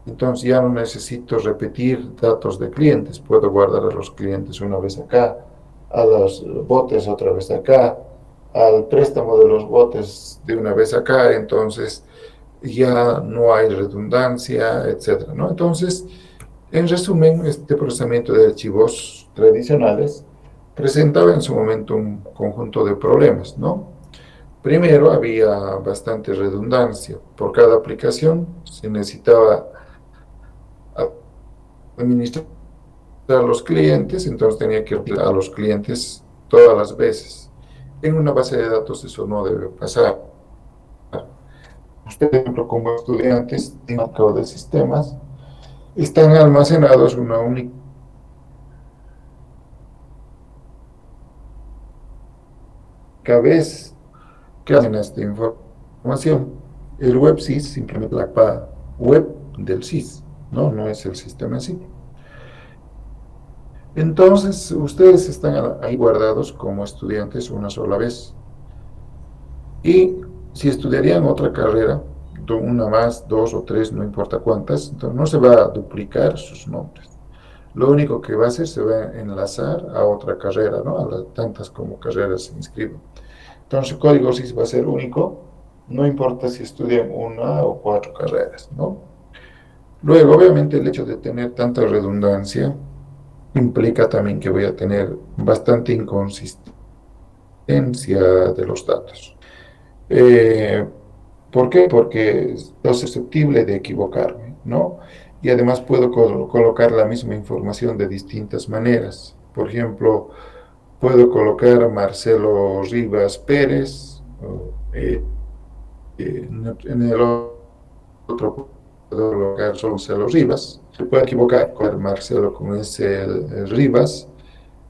Entonces ya no necesito repetir datos de clientes, puedo guardar a los clientes una vez acá, a los botes otra vez acá, al préstamo de los botes de una vez acá, entonces ya no hay redundancia, etcétera, ¿no? Entonces, en resumen, este procesamiento de archivos tradicionales presentaba en su momento un conjunto de problemas, ¿no? Primero, había bastante redundancia. Por cada aplicación se necesitaba administrar a los clientes, entonces tenía que ir a los clientes todas las veces. En una base de datos eso no debe pasar. Usted, por ejemplo, como estudiantes de mercado de sistemas, están almacenados en una única vez que hacen esta información. El web SIS simplemente la capa web del SIS, ¿no? No es el sistema en sí. Entonces, ustedes están ahí guardados como estudiantes una sola vez. Y si estudiarían otra carrera, una más, dos o tres, no importa cuántas, entonces no se va a duplicar sus nombres. Lo único que va a hacer se va a enlazar a otra carrera, ¿no? A las tantas como carreras se inscriben. Entonces su código sí va a ser único, no importa si estudian una o cuatro carreras, ¿no? Luego, obviamente, el hecho de tener tanta redundancia implica también que voy a tener bastante inconsistencia de los datos. Eh, ¿Por qué? Porque es susceptible de equivocarme, ¿no? Y además puedo colocar la misma información de distintas maneras. Por ejemplo, puedo colocar Marcelo Rivas Pérez, en el otro puedo colocar solo Marcelo Rivas. Se puede equivocar con Marcelo con ese Rivas.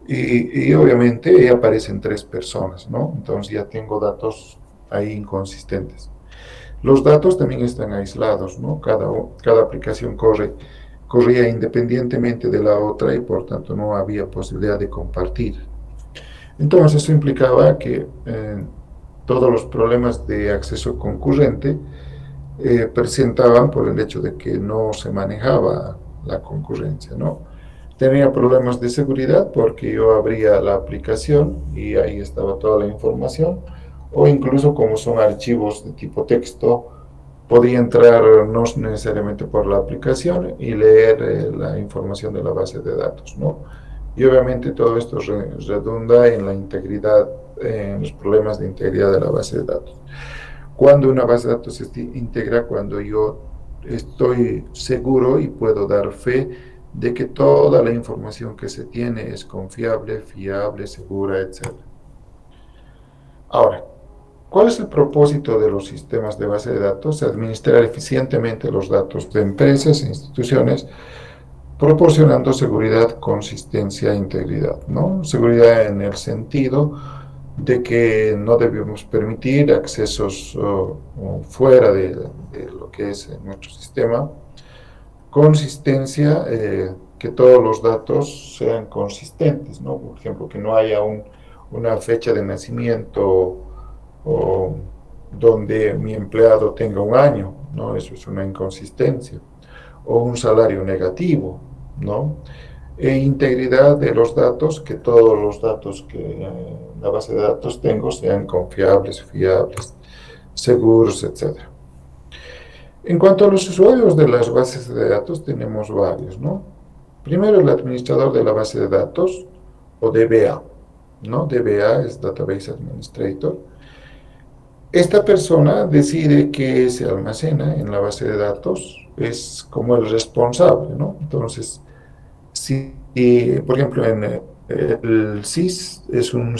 Y obviamente ahí aparecen tres personas, ¿no? Entonces ya tengo datos ahí inconsistentes. Los datos también están aislados, ¿no? Cada aplicación corría independientemente de la otra y por tanto no había posibilidad de compartir. Entonces eso implicaba que todos los problemas de acceso concurrente presentaban por el hecho de que no se manejaba la concurrencia, ¿no? Tenía problemas de seguridad porque yo abría la aplicación y ahí estaba toda la información, o incluso como son archivos de tipo texto, podía entrar no necesariamente por la aplicación y leer la información de la base de datos, ¿no? Y obviamente todo esto redunda en la integridad, en los problemas de integridad de la base de datos. Cuando una base de datos se integra, cuando yo estoy seguro y puedo dar fe de que toda la información que se tiene es confiable, fiable, segura, etc. Ahora, ¿cuál es el propósito de los sistemas de base de datos? Administrar eficientemente los datos de empresas e instituciones, proporcionando seguridad, consistencia e integridad, ¿no? Seguridad en el sentido de que no debemos permitir accesos fuera de lo que es nuestro sistema. Consistencia, que todos los datos sean consistentes, ¿no? Por ejemplo, que no haya una fecha de nacimiento o donde mi empleado tenga un año, ¿no? Eso es una inconsistencia. O un salario negativo, ¿no? E integridad de los datos, que todos los datos que en la base de datos tengo sean confiables, fiables, seguros, etc. En cuanto a los usuarios de las bases de datos, tenemos varios, ¿no? Primero, el administrador de la base de datos, o DBA, ¿no? DBA es Database Administrator. Esta persona decide qué se almacena en la base de datos, es como el responsable, ¿no? Entonces, si, por ejemplo, en el SIS es un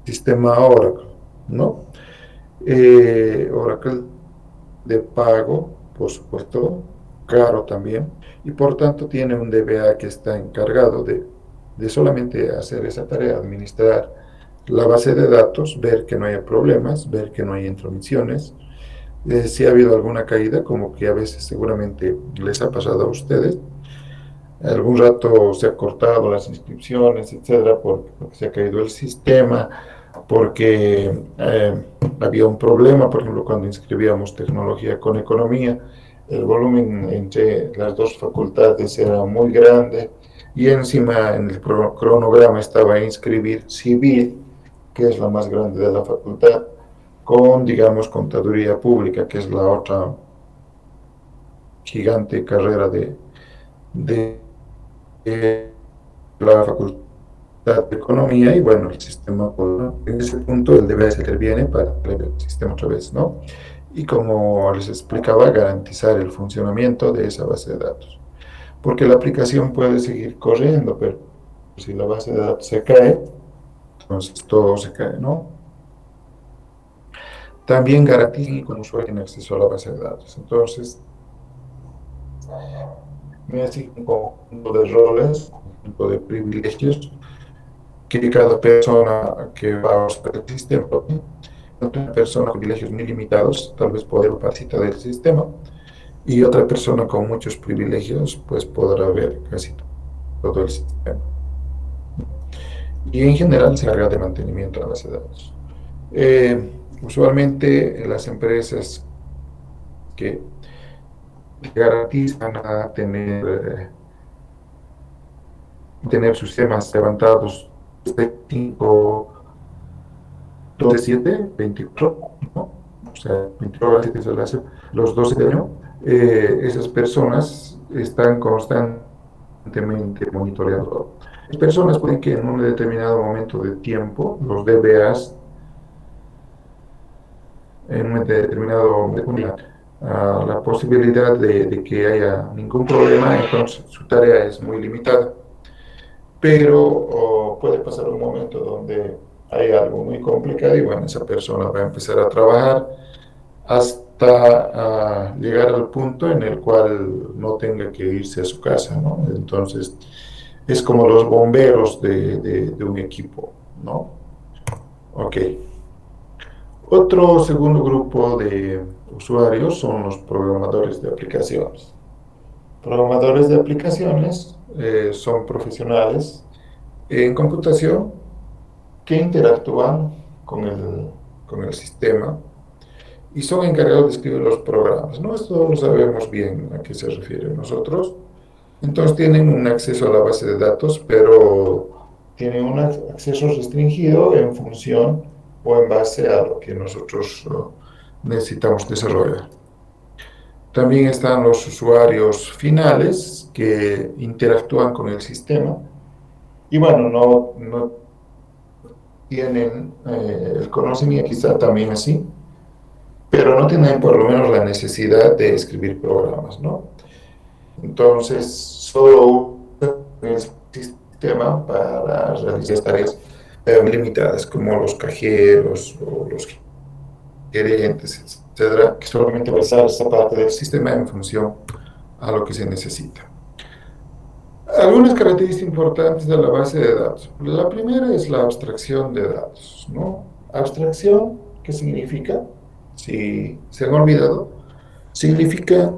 sistema Oracle, ¿no? Oracle de pago, por supuesto, caro también, y por tanto tiene un DBA que está encargado de solamente hacer esa tarea, administrar la base de datos, ver que no haya problemas, ver que no hay intromisiones. Si ha habido alguna caída, como que a veces seguramente les ha pasado a ustedes, algún rato se ha cortado las inscripciones, etcétera, porque se ha caído el sistema, porque había un problema, por ejemplo, cuando inscribíamos tecnología con economía, el volumen entre las dos facultades era muy grande y encima en el cronograma estaba inscribir civil, que es la más grande de la facultad, con, digamos, contaduría pública, que es la otra gigante carrera de la facultad de economía y bueno, el sistema, en ese punto el deber se interviene para el sistema otra vez, ¿no? Y como les explicaba, garantizar el funcionamiento de esa base de datos. Porque la aplicación puede seguir corriendo, pero si la base de datos se cae, entonces todo se cae, ¿no? También garantiza que el usuario tiene acceso a la base de datos. Entonces, me hace un conjunto de roles, un conjunto de privilegios que cada persona que va a usar el sistema, otra persona con privilegios muy limitados, tal vez poder participar del sistema, y otra persona con muchos privilegios, pues podrá ver casi todo el sistema. Y en general se encarga de mantenimiento de la base de datos. Usualmente las empresas que garantizan a tener sus sistemas levantados de 5, 12, 7, 24, ¿no? O sea, 24 horas, 7 horas, los 12 del año, esas personas están constantemente monitoreando. Las personas pueden que en un determinado momento de tiempo, los DBAs, en un determinado momento, la posibilidad de que haya ningún problema, entonces su tarea es muy limitada. Pero puede pasar un momento donde hay algo muy complicado y bueno, esa persona va a empezar a trabajar hasta llegar al punto en el cual no tenga que irse a su casa, ¿no? Entonces, es como los bomberos de un equipo, ¿no? Ok. Otro segundo grupo de usuarios son los programadores de aplicaciones. Programadores de aplicaciones son profesionales en computación que interactúan con con el sistema y son encargados de escribir los programas, ¿no? Esto lo sabemos bien a qué se refiere nosotros. Entonces tienen un acceso a la base de datos, pero tienen un acceso restringido en función o en base a lo que nosotros necesitamos desarrollar. También están los usuarios finales que interactúan con el sistema y bueno, no tienen el conocimiento quizá también así, pero no tienen por lo menos la necesidad de escribir programas, ¿no? Entonces, solo usan el sistema para realizar tareas limitadas, como los cajeros o los gerentes, etcétera, que solamente va a usar esa parte del sistema en función a lo que se necesita. Algunas características importantes de la base de datos. La primera es la abstracción de datos, ¿no? Abstracción, ¿qué significa? Si se han olvidado, significa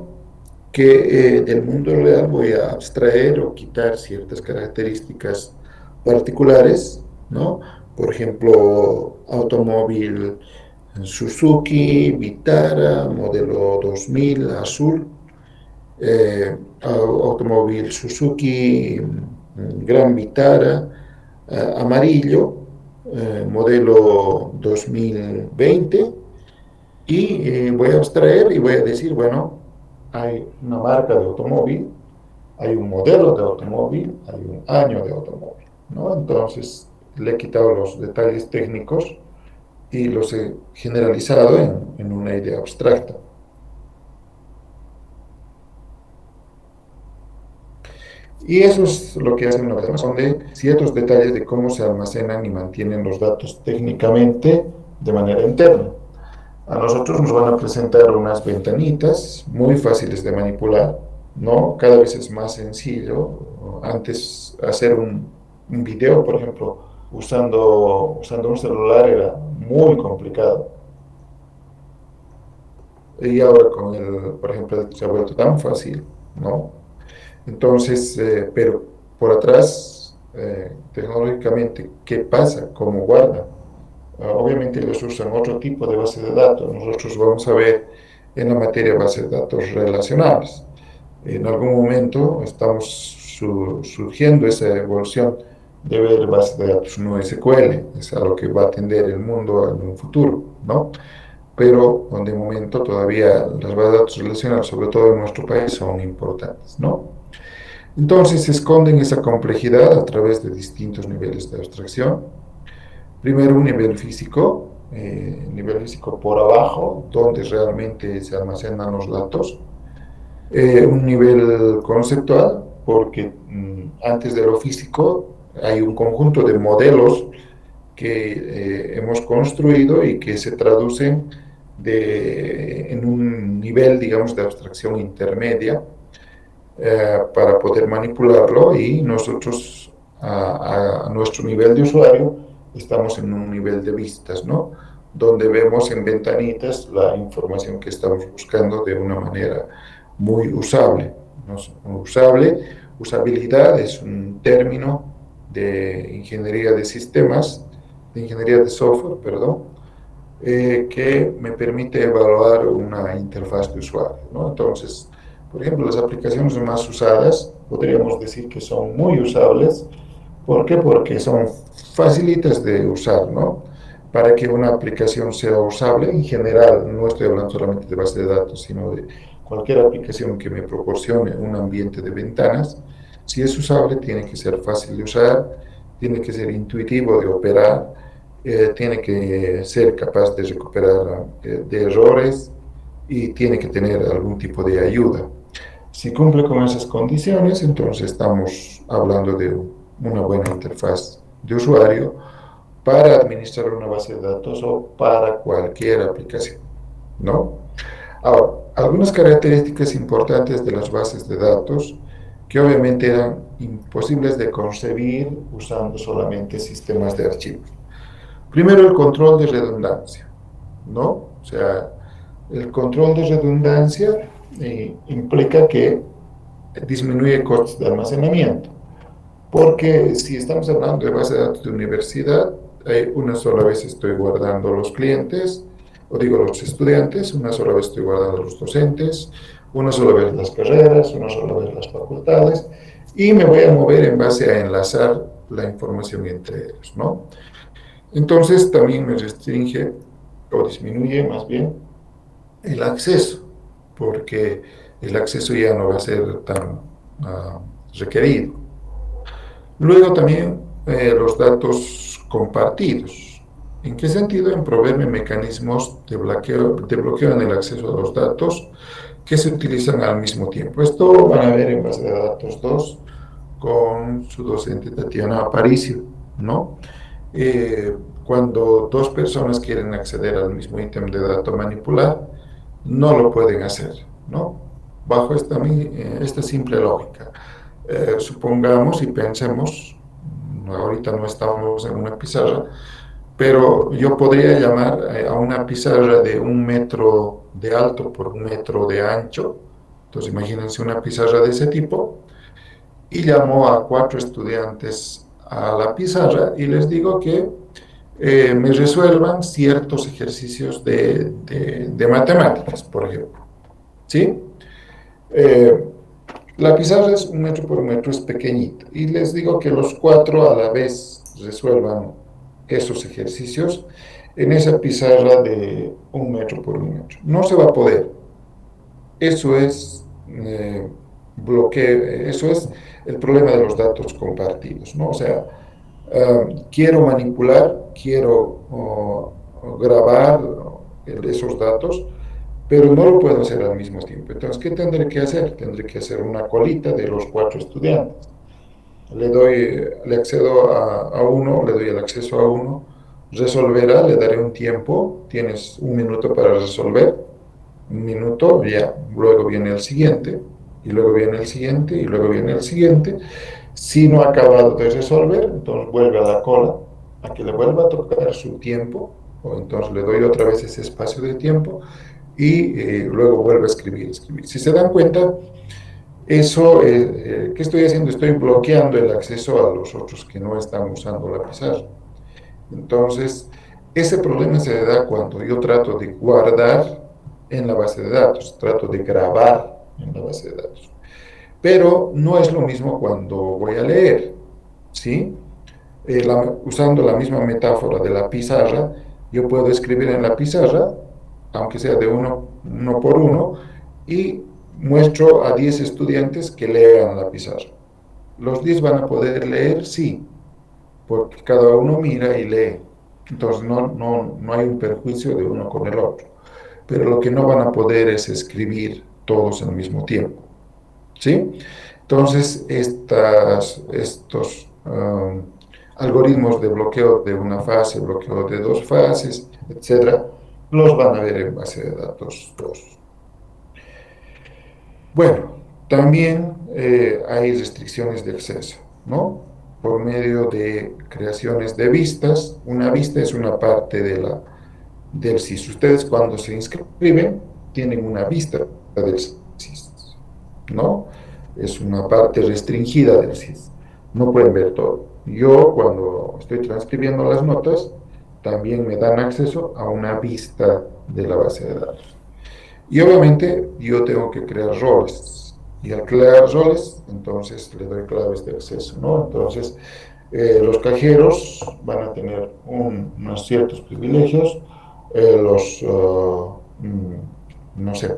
que del mundo real voy a abstraer o quitar ciertas características particulares, ¿no? Por ejemplo, automóvil Suzuki, Vitara, modelo 2000, azul, automóvil Suzuki, Gran Vitara, amarillo, modelo 2020, y voy a abstraer y voy a decir, bueno, hay una marca de automóvil, hay un modelo de automóvil, hay un año de automóvil, ¿no? Entonces le he quitado los detalles técnicos y los he generalizado en una idea abstracta. Y eso es lo que hacen los demás, son de ciertos detalles de cómo se almacenan y mantienen los datos técnicamente de manera interna. A nosotros nos van a presentar unas ventanitas muy fáciles de manipular, ¿no? Cada vez es más sencillo. Antes hacer un video, por ejemplo, usando un celular era muy complicado. Y ahora con por ejemplo, se ha vuelto tan fácil, ¿no? Entonces, pero por atrás, tecnológicamente, ¿qué pasa? ¿Cómo guardan? Obviamente ellos usan otro tipo de base de datos. Nosotros vamos a ver en la materia de bases de datos relacionales. En algún momento estamos surgiendo esa evolución de ver bases de datos no SQL, es a lo que va a atender el mundo en un futuro, ¿no? Pero de momento todavía las bases de datos relacionales, sobre todo en nuestro país, son importantes, ¿no? Entonces se esconden esa complejidad a través de distintos niveles de abstracción. Primero un nivel físico por abajo, donde realmente se almacenan los datos. Un nivel conceptual, porque antes de lo físico hay un conjunto de modelos que hemos construido y que se traducen en un nivel, digamos, de abstracción intermedia para poder manipularlo y nosotros a nuestro nivel de usuario estamos en un nivel de vistas, ¿no? Donde vemos en ventanitas la información que estamos buscando de una manera muy usable, ¿no? Usabilidad es un término de ingeniería de sistemas, de ingeniería de software, perdón, que me permite evaluar una interfaz de usuario, ¿no? Entonces, por ejemplo, las aplicaciones más usadas podríamos decir que son muy usables. ¿Por qué? Porque son facilitas de usar, ¿no? Para que una aplicación sea usable, en general, no estoy hablando solamente de base de datos, sino de cualquier aplicación que me proporcione un ambiente de ventanas, si es usable, tiene que ser fácil de usar, tiene que ser intuitivo de operar, tiene que ser capaz de recuperar de errores y tiene que tener algún tipo de ayuda. Si cumple con esas condiciones, entonces estamos hablando de una buena interfaz de usuario para administrar una base de datos o para cualquier aplicación, ¿no? Ahora, algunas características importantes de las bases de datos que obviamente eran imposibles de concebir usando solamente sistemas de archivos. Primero, el control de redundancia, ¿no? O sea, el control de redundancia implica que disminuye costos de almacenamiento, porque si estamos hablando de base de datos de universidad, una sola vez estoy guardando los clientes, o digo los estudiantes, una sola vez estoy guardando los docentes, una sola vez las carreras, una sola vez las facultades, y me voy a mover en base a enlazar la información entre ellos, ¿no? Entonces también me restringe o disminuye más bien el acceso, porque el acceso ya no va a ser tan requerido. Luego también los datos compartidos. ¿En qué sentido? En proveerme mecanismos de bloqueo en el acceso a los datos que se utilizan al mismo tiempo. Esto van a ver en base de datos 2 con su docente Tatiana Aparicio, ¿no? Cuando dos personas quieren acceder al mismo ítem de dato a manipular, no lo pueden hacer, ¿no? Bajo esta simple lógica. Supongamos y pensemos, ahorita no estamos en una pizarra, pero yo podría llamar a una pizarra de 1 metro de alto por 1 metro de ancho. Entonces imagínense una pizarra de ese tipo y llamo a 4 estudiantes a la pizarra y les digo que me resuelvan ciertos ejercicios de matemáticas, por ejemplo. ¿Sí? Eh, la pizarra es 1 metro por 1 metro, es pequeñita. Y les digo que los 4 a la vez resuelvan esos ejercicios en esa pizarra de 1 metro por 1 metro. No se va a poder. Eso es bloqueo, eso es el problema de los datos compartidos, ¿no? O sea, quiero manipular, quiero grabar esos datos, pero no lo puedo hacer al mismo tiempo. Entonces, ¿qué tendré que hacer? Tendré que hacer una colita de los 4 estudiantes. Le accedo a uno, le doy el acceso a uno, resolverá, le daré un tiempo, tienes 1 minuto para resolver, 1 minuto, ya, luego viene el siguiente, y luego viene el siguiente, y luego viene el siguiente. Si no ha acabado de resolver, entonces vuelve a la cola, a que le vuelva a tocar su tiempo, o entonces le doy otra vez ese espacio de tiempo, y luego vuelve a escribir. Si se dan cuenta, eso, ¿qué estoy haciendo? Estoy bloqueando el acceso a los otros que no están usando la pizarra. Entonces, ese problema se da cuando yo trato de guardar en la base de datos, trato de grabar en la base de datos. Pero no es lo mismo cuando voy a leer, ¿sí? Usando la misma metáfora de la pizarra, yo puedo escribir en la pizarra, aunque sea de uno por uno, y muestro a 10 estudiantes que lean la pizarra. Los 10 van a poder leer, sí, porque cada uno mira y lee. Entonces no hay un perjuicio de uno con el otro. Pero lo que no van a poder es escribir todos al mismo tiempo. ¿Sí? Entonces, estos algoritmos de bloqueo de una fase, bloqueo de dos fases, etcétera, los van a ver en base de datos 2. Bueno, también hay restricciones de acceso, ¿no? Por medio de creaciones de vistas. Una vista es una parte del SIS. Ustedes cuando se inscriben tienen una vista del SIS, ¿no? Es una parte restringida del SIS. No pueden ver todo. Yo cuando estoy transcribiendo las notas, también me dan acceso a una vista de la base de datos. Y obviamente yo tengo que crear roles. Y al crear roles, entonces le doy claves de acceso, ¿no? Entonces, los cajeros van a tener unos ciertos privilegios, no sé,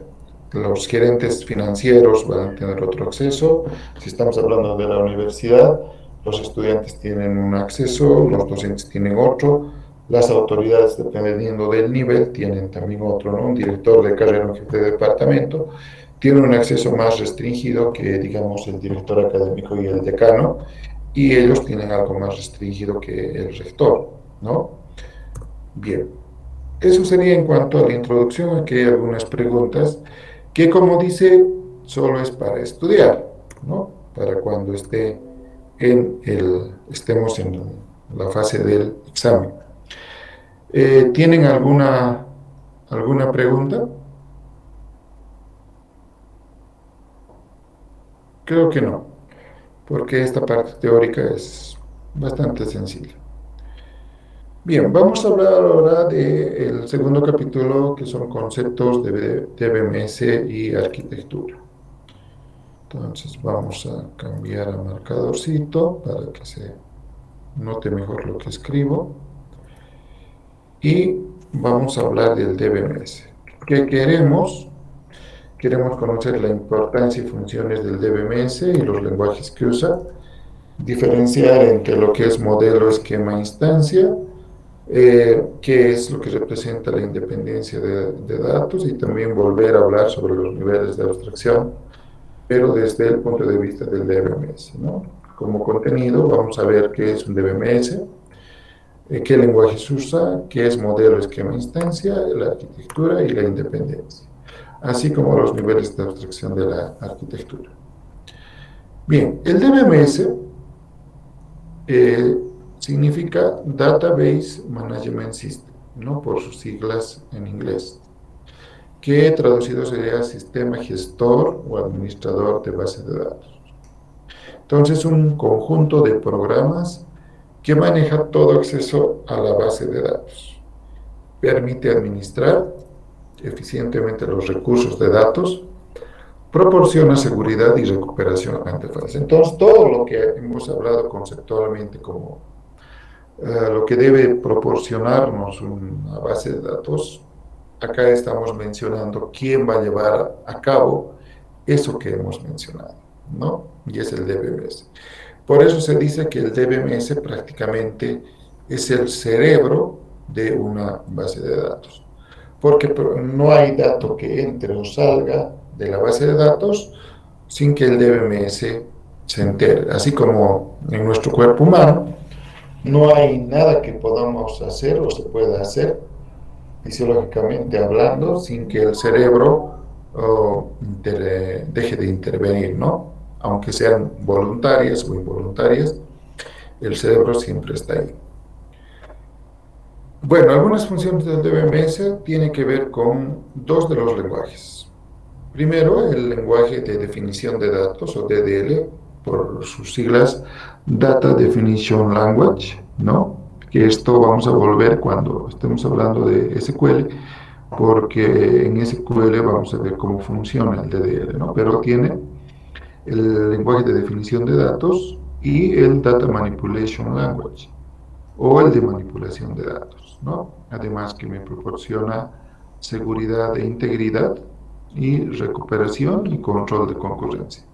los gerentes financieros van a tener otro acceso. Si estamos hablando de la universidad, los estudiantes tienen un acceso, los docentes tienen otro, las autoridades, dependiendo del nivel, tienen también otro, ¿no? Un director de carrera, un jefe de departamento, tiene un acceso más restringido que, digamos, el director académico y el decano, y ellos tienen algo más restringido que el rector, ¿no? Bien, eso sería en cuanto a la introducción. Aquí hay algunas preguntas que, como dice, solo es para estudiar, ¿no? Para cuando estemos en la fase del examen. ¿Tienen alguna pregunta? Creo que no, porque esta parte teórica es bastante sencilla. Bien, vamos a hablar ahora del segundo capítulo, que son conceptos de BMS y arquitectura. Entonces vamos a cambiar a marcadorcito para que se note mejor lo que escribo. Y vamos a hablar del DBMS. ¿Qué queremos? Queremos conocer la importancia y funciones del DBMS y los lenguajes que usa, diferenciar entre lo que es modelo, esquema, instancia, qué es lo que representa la independencia de datos, y también volver a hablar sobre los niveles de abstracción, pero desde el punto de vista del DBMS, ¿no? Como contenido vamos a ver qué es un DBMS, qué lenguaje se usa, qué es modelo, esquema, instancia, la arquitectura y la independencia, así como los niveles de abstracción de la arquitectura. Bien, el DBMS significa Database Management System, ¿no? Por sus siglas en inglés, que traducido sería Sistema Gestor o Administrador de Base de Datos. Entonces, un conjunto de programas que maneja todo acceso a la base de datos. Permite administrar eficientemente los recursos de datos, proporciona seguridad y recuperación ante fallas. Entonces, todo lo que hemos hablado conceptualmente como lo que debe proporcionarnos una base de datos, acá estamos mencionando quién va a llevar a cabo eso que hemos mencionado, ¿no? Y es el DBMS. Por eso se dice que el DBMS prácticamente es el cerebro de una base de datos, porque no hay dato que entre o salga de la base de datos sin que el DBMS se entere. Así como en nuestro cuerpo humano, no hay nada que podamos hacer o se pueda hacer fisiológicamente hablando sin que el cerebro deje de intervenir, ¿no? Aunque sean voluntarias o involuntarias, el cerebro siempre está ahí. Bueno, algunas funciones del DBMS tienen que ver con dos de los lenguajes. Primero, el lenguaje de definición de datos, o DDL, por sus siglas, Data Definition Language, ¿no? Que esto vamos a volver cuando estemos hablando de SQL, porque en SQL vamos a ver cómo funciona el DDL, ¿no? Pero tiene el lenguaje de definición de datos y el Data Manipulation Language, o el de manipulación de datos, ¿no? Además que me proporciona seguridad e integridad y recuperación y control de concurrencia.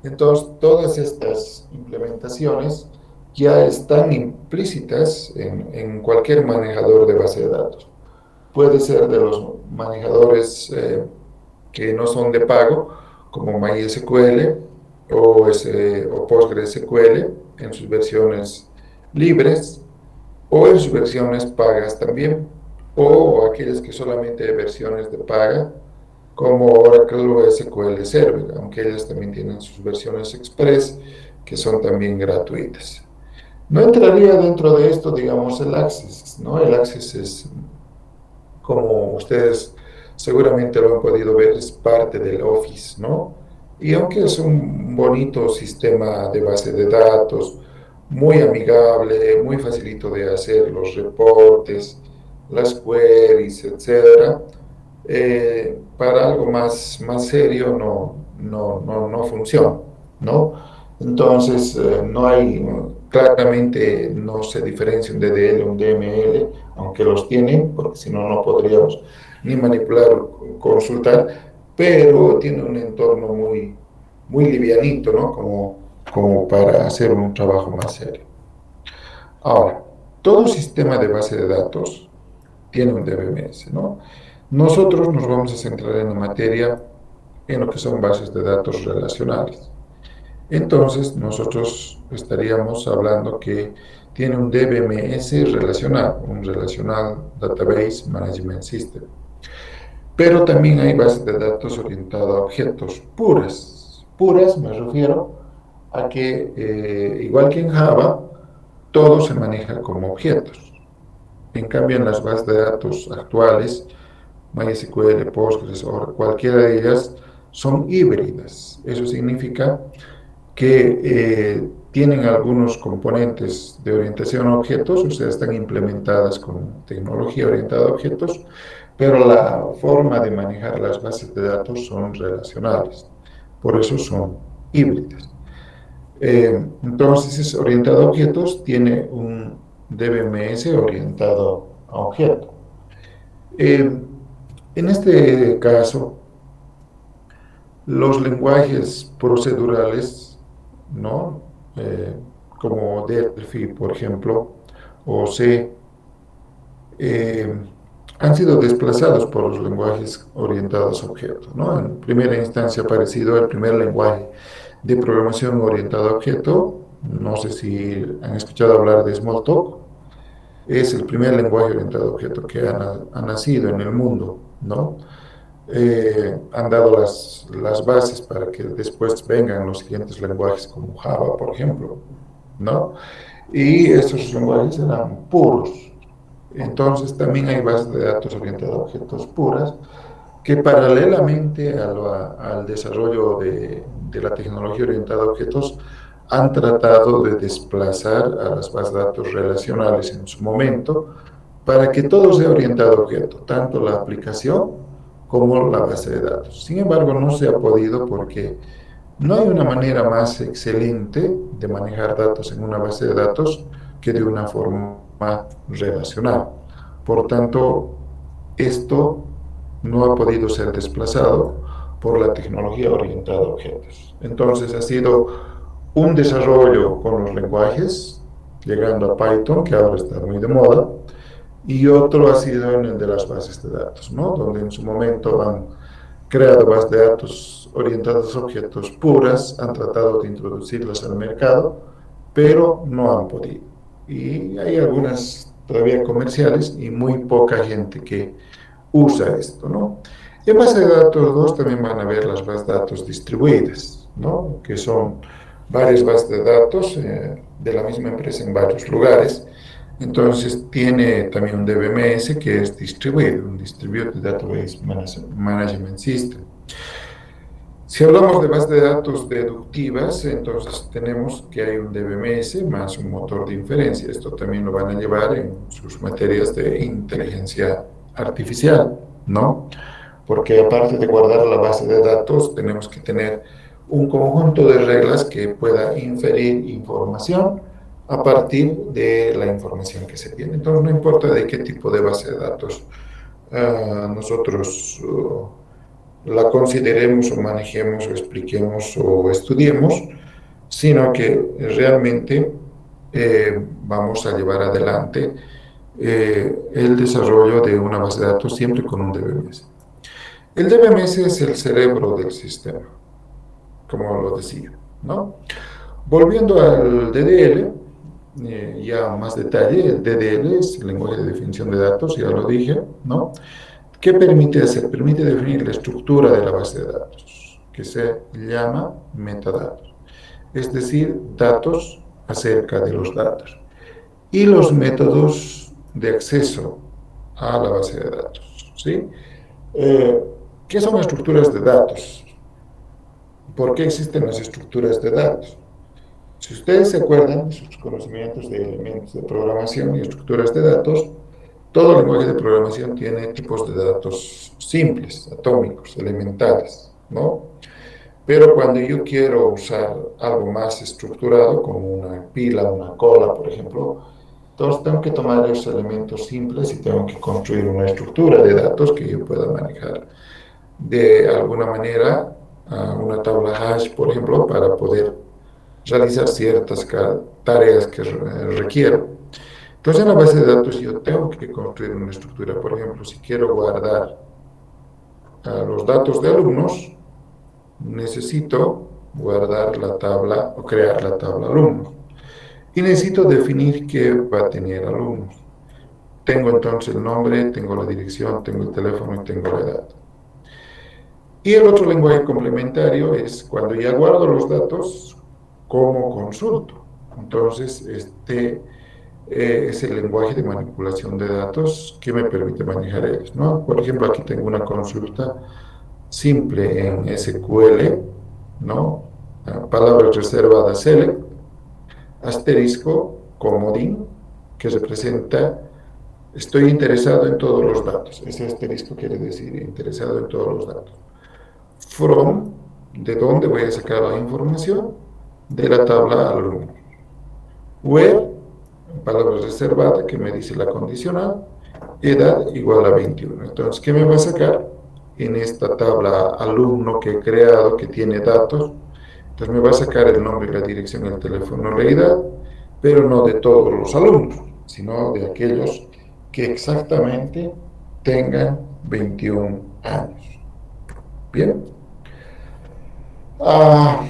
Entonces, todas estas implementaciones ya están implícitas en cualquier manejador de base de datos. Puede ser de los manejadores que no son de pago, como MySQL o PostgreSQL en sus versiones libres, o en sus versiones pagas también, o aquellas que solamente hay versiones de paga, como Oracle o SQL Server, aunque ellas también tienen sus versiones Express, que son también gratuitas. No entraría dentro de esto, digamos, el Access, ¿no? El Access es, como ustedes seguramente lo han podido ver, es parte del Office, ¿no? Y aunque es un bonito sistema de base de datos, muy amigable, muy facilito de hacer los reportes, las queries, etcétera, para algo más serio no funciona, ¿no? Entonces, no hay, claramente no se diferencia un DDL, un DML, aunque los tienen, porque si no, no podríamos ni manipular o consultar, pero tiene un entorno muy livianito, ¿no? Como para hacer un trabajo más serio. Ahora, todo sistema de base de datos tiene un DBMS, ¿no? Nosotros nos vamos a centrar en la materia en lo que son bases de datos relacionales. Entonces, nosotros estaríamos hablando que tiene un DBMS relacional, un Relational Database Management System. Pero también hay bases de datos orientadas a objetos puras. Puras me refiero a que, igual que en Java, todo se maneja como objetos. En cambio, en las bases de datos actuales, MySQL, Postgres o cualquiera de ellas, son híbridas. Eso significa que tienen algunos componentes de orientación a objetos, o sea, están implementadas con tecnología orientada a objetos, pero la forma de manejar las bases de datos son relacionales. Por eso son híbridas. Entonces, es orientado a objetos, tiene un DBMS orientado a objeto. En este caso, los lenguajes procedurales, ¿no? Como Delphi, por ejemplo, o C, eh, han sido desplazados por los lenguajes orientados a objetos, ¿no? En primera instancia ha aparecido el primer lenguaje de programación orientado a objeto. No sé si han escuchado hablar de Smalltalk. Es el primer lenguaje orientado a objeto que ha nacido en el mundo, ¿no? Han dado las bases para que después vengan los siguientes lenguajes como Java, por ejemplo, ¿no? Y estos lenguajes eran puros. Entonces también hay bases de datos orientadas a objetos puras que paralelamente al desarrollo de la tecnología orientada a objetos han tratado de desplazar a las bases de datos relacionales en su momento para que todo sea orientado a objeto, tanto la aplicación como la base de datos. Sin embargo, no se ha podido porque no hay una manera más excelente de manejar datos en una base de datos que de una forma relacional. Por tanto, esto no ha podido ser desplazado por la tecnología orientada a objetos. Entonces, ha sido un desarrollo con los lenguajes, llegando a Python, que ahora está muy de moda, y otro ha sido en el de las bases de datos, ¿no? Donde en su momento han creado bases de datos orientadas a objetos puras, han tratado de introducirlas al mercado, pero no han podido. Y hay algunas todavía comerciales y muy poca gente que usa esto, ¿no? En base de datos 2 también van a ver las bases de datos distribuidas, ¿no? Que son varias bases de datos de la misma empresa en varios lugares. Entonces tiene también un DBMS que es distribuido, un Distributed Database Management System. Si hablamos de bases de datos deductivas, entonces tenemos que hay un DBMS más un motor de inferencia. Esto también lo van a llevar en sus materias de inteligencia artificial, ¿no? Porque aparte de guardar la base de datos, tenemos que tener un conjunto de reglas que pueda inferir información a partir de la información que se tiene. Entonces, no importa de qué tipo de base de datos nosotros la consideremos o manejemos o expliquemos o estudiemos, sino que realmente vamos a llevar adelante el desarrollo de una base de datos siempre con un DBMS. El DBMS es el cerebro del sistema, como lo decía, ¿no? Volviendo al DDL, ya más detalle, el DDL es el lenguaje de definición de datos, ya lo dije, ¿no? ¿Qué permite hacer? Permite definir la estructura de la base de datos, que se llama metadatos, es decir, datos acerca de los datos, y los métodos de acceso a la base de datos, ¿sí? Eh, ¿Qué son estructuras de datos? ¿Por qué existen las estructuras de datos? Si ustedes se acuerdan de sus conocimientos de elementos de programación y estructuras de datos, todo lenguaje de programación tiene tipos de datos simples, atómicos, elementales, ¿no? Pero cuando yo quiero usar algo más estructurado, como una pila, una cola, por ejemplo, entonces tengo que tomar esos elementos simples y tengo que construir una estructura de datos que yo pueda manejar de alguna manera, una tabla hash, por ejemplo, para poder realizar ciertas tareas que requiero. Entonces, en la base de datos yo tengo que construir una estructura. Por ejemplo, si quiero guardar los datos de alumnos, necesito guardar la tabla o crear la tabla alumnos. Y necesito definir qué va a tener alumnos. Tengo entonces el nombre, tengo la dirección, tengo el teléfono y tengo la edad. Y el otro lenguaje complementario es cuando ya guardo los datos, ¿cómo consulto? Entonces, este es el lenguaje de manipulación de datos que me permite manejar ellos, ¿no? Por ejemplo, aquí tengo una consulta simple en SQL, ¿no? Palabras reservadas select, asterisco, comodín, que representa estoy interesado en todos los datos. Ese asterisco quiere decir interesado en todos los datos. From, de dónde voy a sacar la información, de la tabla alumno. Where, palabra reservada que me dice la condicional, edad igual a 21. Entonces, ¿qué me va a sacar? En esta tabla alumno que he creado, que tiene datos, entonces me va a sacar el nombre, la dirección, el teléfono, la edad, pero no de todos los alumnos, sino de aquellos que exactamente tengan 21 años. Bien. Ah,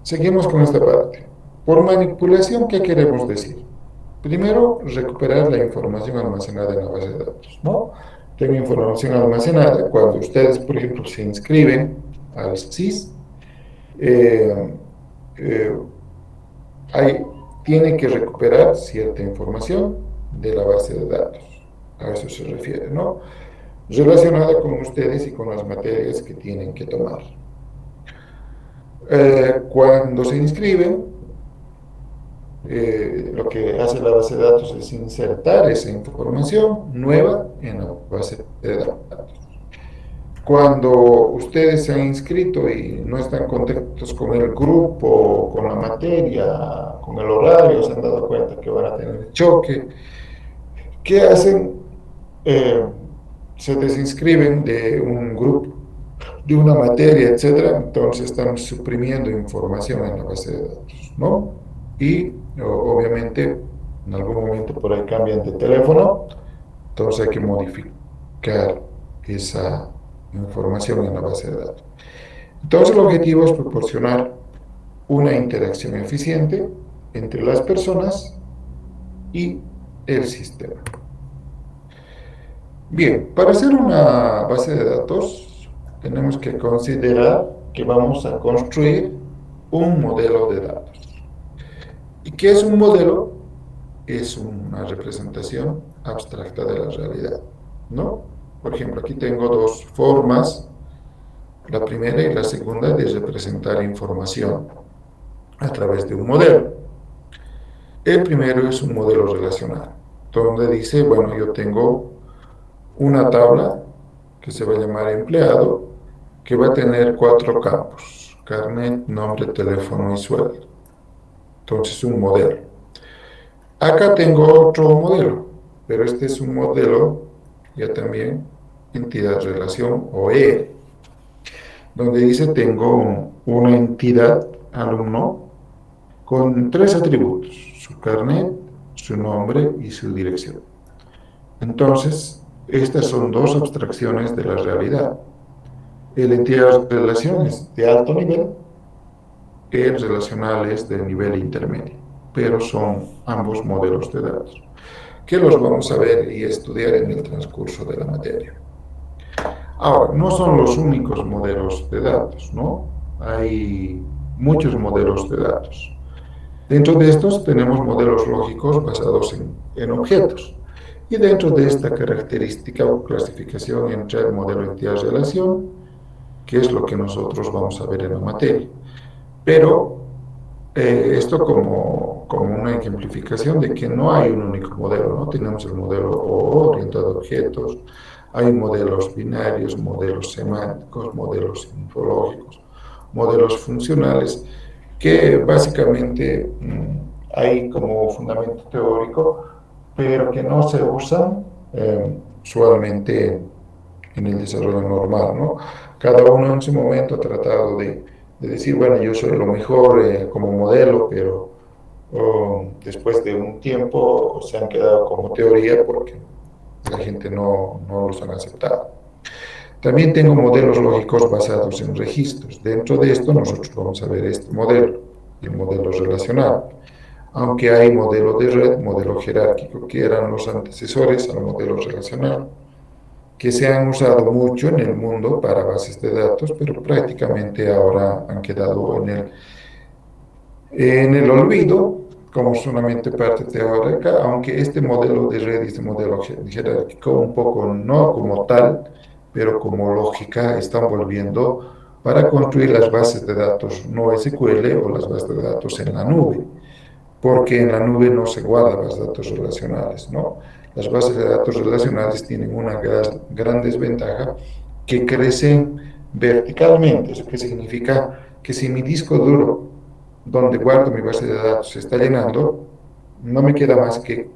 seguimos con esta parte. Por manipulación, ¿qué queremos decir? Primero, recuperar la información almacenada en la base de datos, ¿no? Tengo información almacenada cuando ustedes, por ejemplo, se inscriben al SIS, eh, eh, hay, tienen que recuperar cierta información de la base de datos. A eso se refiere, ¿no? Relacionada con ustedes y con las materias que tienen que tomar. Cuando se inscriben, lo que hace la base de datos es insertar esa información nueva en la base de datos. Cuando ustedes se han inscrito y no están contentos con el grupo, con la materia, con el horario, se han dado cuenta que van a tener choque, ¿qué hacen? Eh, Se desinscriben de un grupo, de una materia, etcétera, entonces están suprimiendo información en la base de datos, ¿no? Y obviamente en algún momento por ahí cambian de teléfono, entonces hay que modificar esa información en la base de datos. Entonces el objetivo es proporcionar una interacción eficiente entre las personas y el sistema. Bien, para hacer una base de datos tenemos que considerar que vamos a construir un modelo de datos. ¿Y qué es un modelo? Es una representación abstracta de la realidad, ¿no? Por ejemplo, aquí tengo dos formas, la primera y la segunda, de representar información a través de un modelo. El primero es un modelo relacional, donde dice, bueno, yo tengo una tabla que se va a llamar empleado, que va a tener cuatro campos: carnet, nombre, teléfono y sueldo. Entonces, un modelo. Acá tengo otro modelo, pero este es un modelo ya también entidad relación o E, donde dice tengo una entidad alumno con tres atributos: su carnet, su nombre y su dirección. Entonces, estas son dos abstracciones de la realidad. El entidad de relaciones de alto nivel, el relacional es de nivel intermedio, pero son ambos modelos de datos, que los vamos a ver y estudiar en el transcurso de la materia. Ahora, no son los únicos modelos de datos, ¿no? Hay muchos modelos de datos. Dentro de estos tenemos modelos lógicos basados en objetos. Y dentro de esta característica o clasificación entra el modelo entidad-relación, que es lo que nosotros vamos a ver en la materia. Pero esto como una ejemplificación de que no hay un único modelo, ¿no? Tenemos el modelo OO, orientado a objetos, hay modelos binarios, modelos semánticos, modelos infológicos, modelos funcionales, que básicamente hay como fundamento teórico, pero que no se usan usualmente en el desarrollo normal, ¿no? Cada uno en su momento ha tratado de decir, bueno, yo soy lo mejor como modelo, pero después de un tiempo se han quedado como teoría porque la gente no los han aceptado. También tengo modelos lógicos basados en registros. Dentro de esto nosotros vamos a ver este modelo, el modelo relacional. Aunque hay modelo de red, modelo jerárquico, que eran los antecesores al modelo relacional, que se han usado mucho en el mundo para bases de datos, pero prácticamente ahora han quedado en el olvido como solamente parte teórica, aunque este modelo de red y este modelo jerárquico un poco no como tal, pero como lógica están volviendo para construir las bases de datos no SQL o las bases de datos en la nube, porque en la nube no se guardan los datos relacionales, ¿no? Las bases de datos relacionales tienen una gran desventaja, que crecen verticalmente. ¿Eso qué significa? Que si mi disco duro, donde guardo mi base de datos, se está llenando, no me queda más que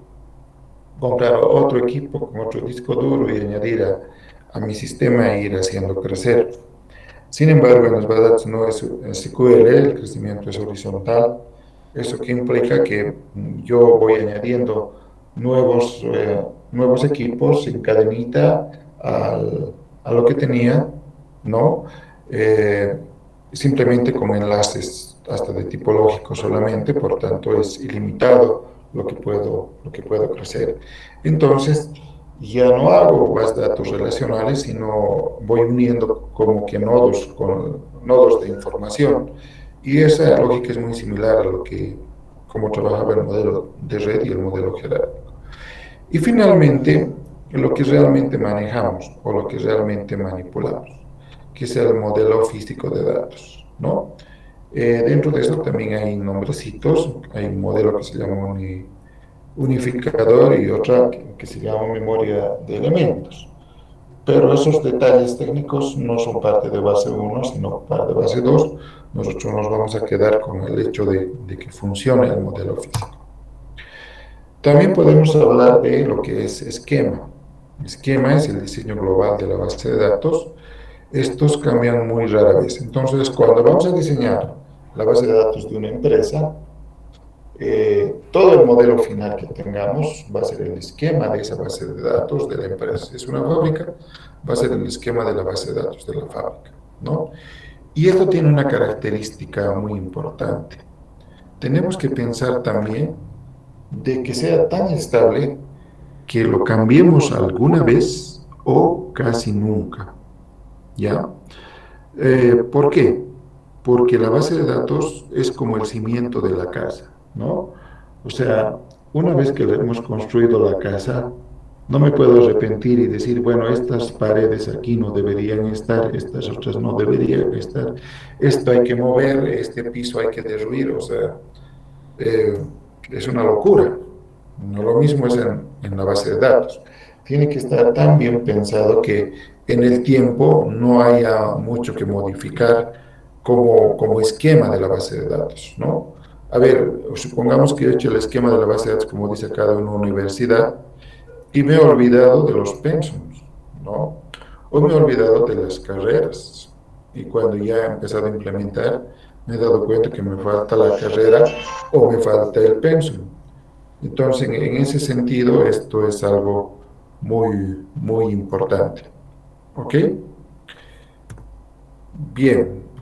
comprar otro equipo con otro disco duro y añadir a mi sistema e ir haciendo crecer. Sin embargo, en las bases de datos no es SQL, el crecimiento es horizontal. Eso que implica que yo voy añadiendo nuevos equipos en cadenita a lo que tenía, ¿no? Eh, Simplemente con enlaces hasta de tipo lógico solamente, por tanto es ilimitado lo que puedo crecer. Entonces, ya no hago bases de datos relacionales, sino voy uniendo como que nodos con nodos de información. Y esa lógica es muy similar a lo que, como trabajaba el modelo de red y el modelo jerárquico. Y finalmente, lo que realmente manejamos o lo que realmente manipulamos, que es el modelo físico de datos, ¿no? Dentro de eso también hay nombrecitos, hay un modelo que se llama unificador y otra que se llama memoria de elementos. Pero esos detalles técnicos no son parte de base uno, sino parte de base 2. Nosotros nos vamos a quedar con el hecho de que funcione el modelo físico. También podemos hablar de lo que es esquema. Esquema es el diseño global de la base de datos. Estos cambian muy rara vez. Entonces, cuando vamos a diseñar la base de datos de una empresa, todo el modelo final que tengamos va a ser el esquema de esa base de datos de la empresa. Si es una fábrica, va a ser el esquema de la base de datos de la fábrica, ¿no? Y esto tiene una característica muy importante. Tenemos que pensar también de que sea tan estable que lo cambiemos alguna vez o casi nunca, ¿ya? ¿Por qué? Porque la base de datos es como el cimiento de la casa, ¿no? O sea, una vez que hemos construido la casa, no me puedo arrepentir y decir, bueno, estas paredes aquí no deberían estar, estas otras no deberían estar, esto hay que mover, este piso hay que derruir, o sea, eh, es una locura. No lo mismo es en la base de datos. tiene que estar tan bien pensado que en el tiempo no haya mucho que modificar como esquema de la base de datos, ¿no? A ver, supongamos que he hecho el esquema de la base de datos, como dice acá, de una universidad, y me he olvidado de los pensums, ¿no? O me he olvidado de las carreras. Y cuando ya he empezado a implementar, me he dado cuenta que me falta la carrera o me falta el pensum. Entonces, en ese sentido, esto es algo muy importante. ¿Ok? Bien.